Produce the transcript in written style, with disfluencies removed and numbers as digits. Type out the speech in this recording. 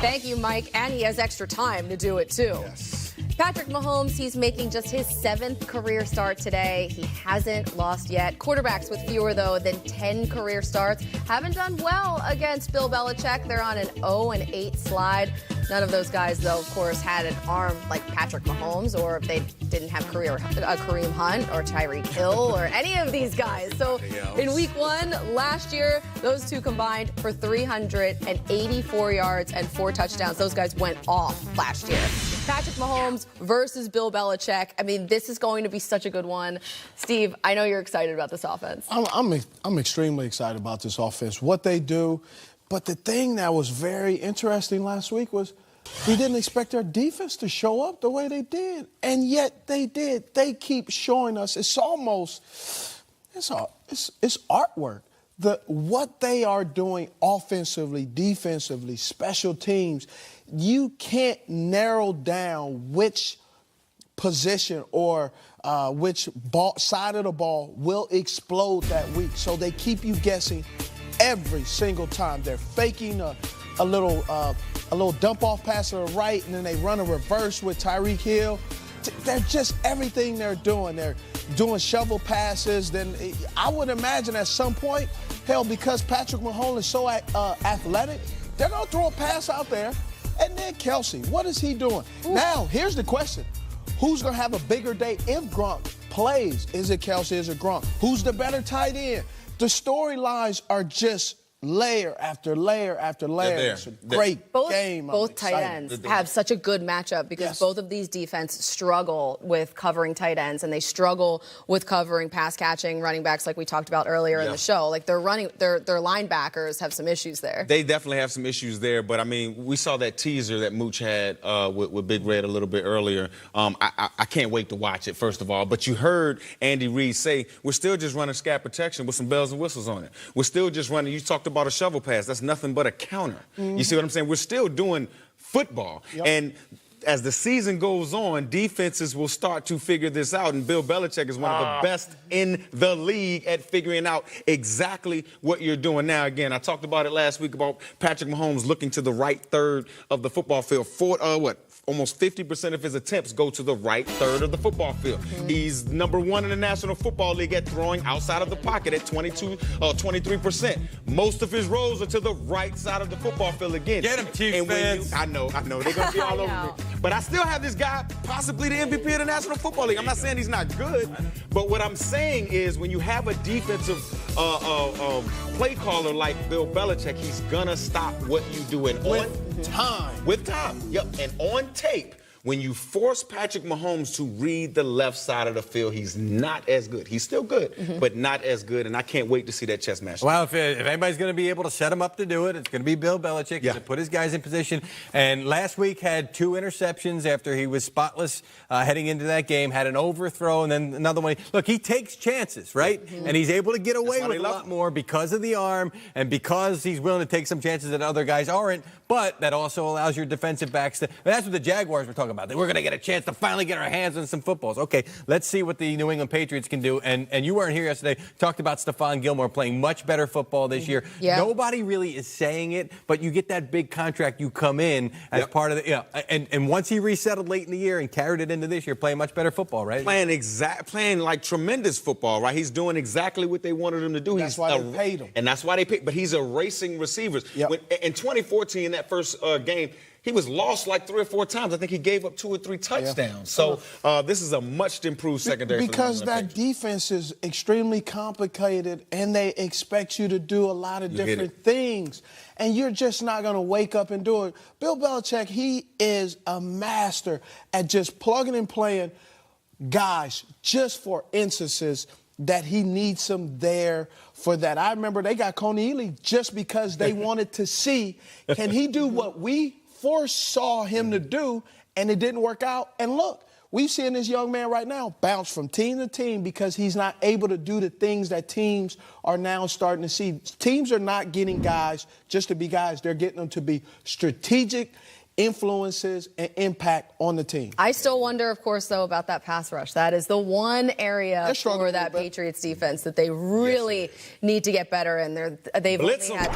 Thank you, Mike. And he has extra time to do it, too. Yes. Patrick Mahomes, he's making just his 7th career start today. He hasn't lost yet. Quarterbacks with fewer, though, than 10 career starts haven't done well against Bill Belichick. They're on an 0-8 slide. None of those guys, though, of course, had an arm like Patrick Mahomes, or they didn't have Kareem Hunt or Tyreek Hill or any of these guys. So in week 1 last year, those two combined for 384 yards and 4 touchdowns. Those guys went off last year. Patrick Mahomes versus Bill Belichick. I mean, this is going to be such a good one. Steve, I know you're excited about this offense. I'm extremely excited about this offense, what they do. But the thing that was very interesting last week was we didn't expect our defense to show up the way they did. And yet they did. They keep showing us. It's almost, it's artwork. What they are doing offensively, defensively, special teams, you can't narrow down which position or which side of the ball will explode that week. So they keep you guessing every single time. They're faking a little dump off pass to the right, and then they run a reverse with Tyreek Hill. They're just everything they're doing. They're doing shovel passes. Then I would imagine at some point, hell, because Patrick Mahomes is so athletic, they're gonna throw a pass out there. And then Kelsey, what is he doing? Ooh. Now, here's the question. Who's going to have a bigger day if Gronk plays? Is it Kelsey? Is it Gronk? Who's the better tight end? The storylines are just layer after layer after layer. It's a great game. Both tight ends have such a good matchup because both of these defenses struggle with covering tight ends, and they struggle with covering pass catching running backs like we talked about earlier in the show. Like their linebackers have some issues there. They definitely have some issues there, but I mean, we saw that teaser that Mooch had with Big Red a little bit earlier. I can't wait to watch it, first of all. But you heard Andy Reid say, we're still just running scat protection with some bells and whistles on it. We're still just running, you talked about a shovel pass. That's nothing but a counter. You see what I'm saying? We're still doing football. And as the season goes on, defenses will start to figure this out. And Bill Belichick is one of the best in the league at figuring out exactly what you're doing. Now, again, I talked about it last week about Patrick Mahomes looking to the right third of the football field. Almost 50% of his attempts go to the right third of the football field. He's #1 in the National Football League at throwing outside of the pocket at 23%. Most of his rolls are to the right side of the football field again. Get him, Chiefs fans. I know. They're going to be all over me. But I still have this guy possibly the MVP of the National Football League. I'm not saying he's not good, but what I'm saying is when you have a defensive play caller like Bill Belichick, he's going to stop what you do. And with time. Yep. And on tape, when you force Patrick Mahomes to read the left side of the field, he's not as good. He's still good, but not as good. And I can't wait to see that chess match. Well, if anybody's going to be able to set him up to do it, it's going to be Bill Belichick. He's going to put his guys in position. And last week had 2 interceptions after he was spotless heading into that game, had an overthrow, and then another one. Look, he takes chances, right? And he's able to get away with a lot more because of the arm and because he's willing to take some chances that other guys aren't. But that also allows your defensive backs to. That's what the Jaguars were talking about. We're going to get a chance to finally get our hands on some footballs. Okay, let's see what the New England Patriots can do. And you weren't here yesterday. Talked about Stephon Gilmore playing much better football this year. Nobody really is saying it, but you get that big contract. You come in as part of the. And once he resettled late in the year and carried it into this year, playing much better football, right? Playing like tremendous football, right? He's doing exactly what they wanted him to do. That's why they paid him. And that's why they paid. But he's erasing receivers. In 2014, that first game, he was lost like 3 or 4 times. I think he gave up 2 or 3 touchdowns. So this is a much improved secondary. Because that defense is extremely complicated, and they expect you to do a lot of different things. And you're just not going to wake up and do it. Bill Belichick, he is a master at just plugging and playing guys just for instances that he needs them there for that. I remember they got Coney Ely just because they wanted to see, can he do what we foresaw him to do, and it didn't work out. And look, we've seen this young man right now bounce from team to team because he's not able to do the things that teams are now starting to see. Teams are not getting guys just to be guys. They're getting them to be strategic influences and impact on the team. I still wonder, of course, though, about that pass rush. That is the one area for that Patriots defense that they really need to get better in. They've only had